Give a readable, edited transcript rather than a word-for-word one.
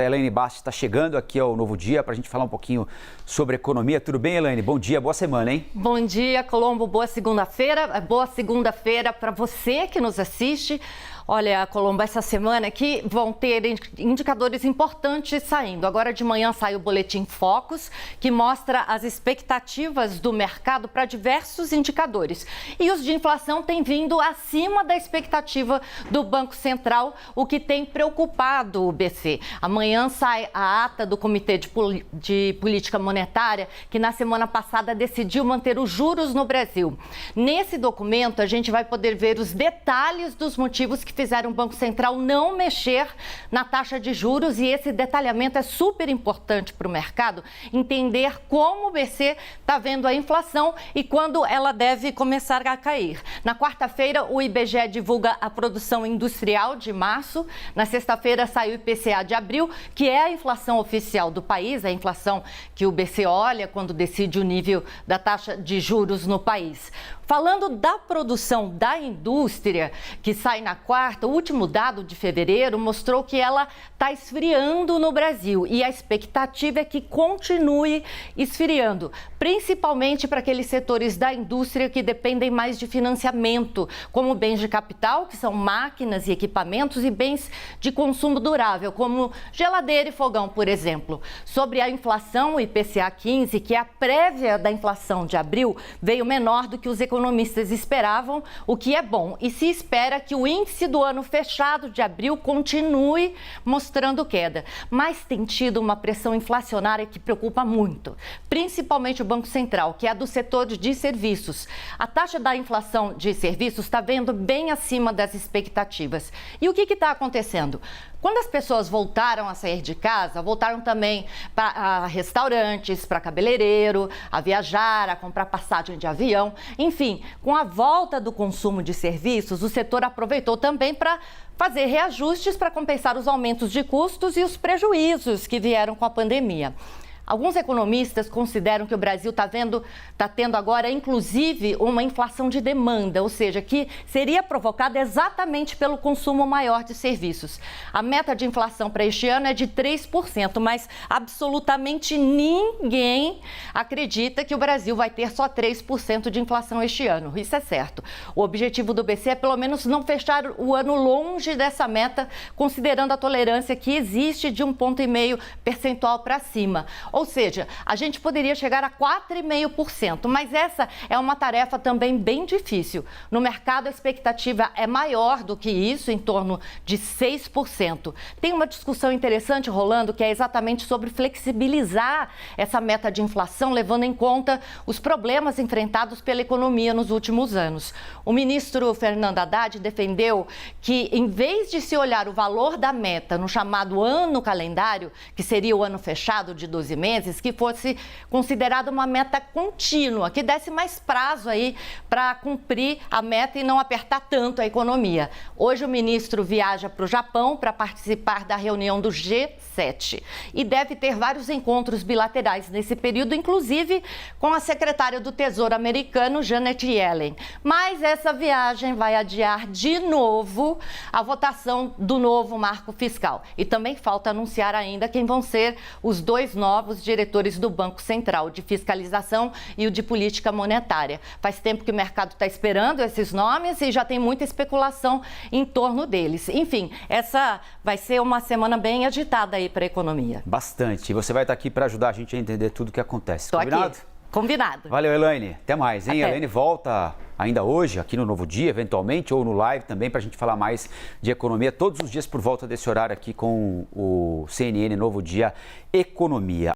A Elaine Bastos está chegando aqui ao Novo Dia para a gente falar um pouquinho sobre economia. Tudo bem, Elaine? Bom dia, boa semana, hein? Bom dia, Colombo. Boa segunda-feira. Boa segunda-feira para você que nos assiste. Olha, Colombo, essa semana aqui vão ter indicadores importantes saindo. Agora de manhã sai o Boletim Focus, que mostra as expectativas do mercado para diversos indicadores. E os de inflação têm vindo acima da expectativa do Banco Central, o que tem preocupado o BC. Amanhã sai a ata do Comitê de Política Monetária, que na semana passada decidiu manter os juros no Brasil. Nesse documento, a gente vai poder ver os detalhes dos motivos que fizeram o Banco Central não mexer na taxa de juros, e esse detalhamento é super importante para o mercado entender como o BC está vendo a inflação e quando ela deve começar a cair. Na quarta-feira, o IBGE divulga a produção industrial de março. Na sexta-feira, sai o IPCA de abril, que é a inflação oficial do país, a inflação que o BC olha quando decide o nível da taxa de juros no país. Falando da produção da indústria, que sai na quarta, o último dado de fevereiro mostrou que ela está esfriando no Brasil e a expectativa é que continue esfriando, principalmente para aqueles setores da indústria que dependem mais de financiamento, como bens de capital, que são máquinas e equipamentos, e bens de consumo durável, como geladeira e fogão, por exemplo. Sobre a inflação, o IPCA 15, que é a prévia da inflação de abril, veio menor do que os economistas esperavam, o que é bom. E se espera que o índice do ano fechado de abril continue mostrando queda. Mas tem tido uma pressão inflacionária que preocupa muito, principalmente o Banco Central, que é do setor de serviços. A taxa da inflação de serviços está vendo bem acima das expectativas. E o que está acontecendo? Quando as pessoas voltaram a sair de casa, voltaram também para restaurantes, para cabeleireiro, a viajar, a comprar passagem de avião. Enfim, com a volta do consumo de serviços, o setor aproveitou também para fazer reajustes para compensar os aumentos de custos e os prejuízos que vieram com a pandemia. Alguns economistas consideram que o Brasil está tendo agora, inclusive, uma inflação de demanda, ou seja, que seria provocada exatamente pelo consumo maior de serviços. A meta de inflação para este ano é de 3%, mas absolutamente ninguém acredita que o Brasil vai ter só 3% de inflação este ano. Isso é certo. O objetivo do BC é, pelo menos, não fechar o ano longe dessa meta, considerando a tolerância que existe de 1,5 percentual para cima. Ou seja, a gente poderia chegar a 4,5%, mas essa é uma tarefa também bem difícil. No mercado, a expectativa é maior do que isso, em torno de 6%. Tem uma discussão interessante rolando, que é exatamente sobre flexibilizar essa meta de inflação, levando em conta os problemas enfrentados pela economia nos últimos anos. O ministro Fernando Haddad defendeu que, em vez de se olhar o valor da meta no chamado ano calendário, que seria o ano fechado de 12 meses, que fosse considerada uma meta contínua, que desse mais prazo aí para cumprir a meta e não apertar tanto a economia. Hoje o ministro viaja para o Japão para participar da reunião do G7 e deve ter vários encontros bilaterais nesse período, inclusive com a secretária do Tesouro americano, Janet Yellen. Mas essa viagem vai adiar de novo a votação do novo marco fiscal. E também falta anunciar ainda quem vão ser os dois novos diretores do Banco Central, de fiscalização e o de política monetária. Faz tempo que o mercado está esperando esses nomes e já tem muita especulação em torno deles. Enfim, essa vai ser uma semana bem agitada aí para a economia. Bastante. E você vai estar aqui para ajudar a gente a entender tudo o que acontece. Combinado? Aqui. Combinado. Valeu, Elaine. Até mais, hein? Até. A Elaine volta ainda hoje, aqui no Novo Dia, eventualmente, ou no live também, para a gente falar mais de economia, todos os dias por volta desse horário aqui com o CNN Novo Dia Economia.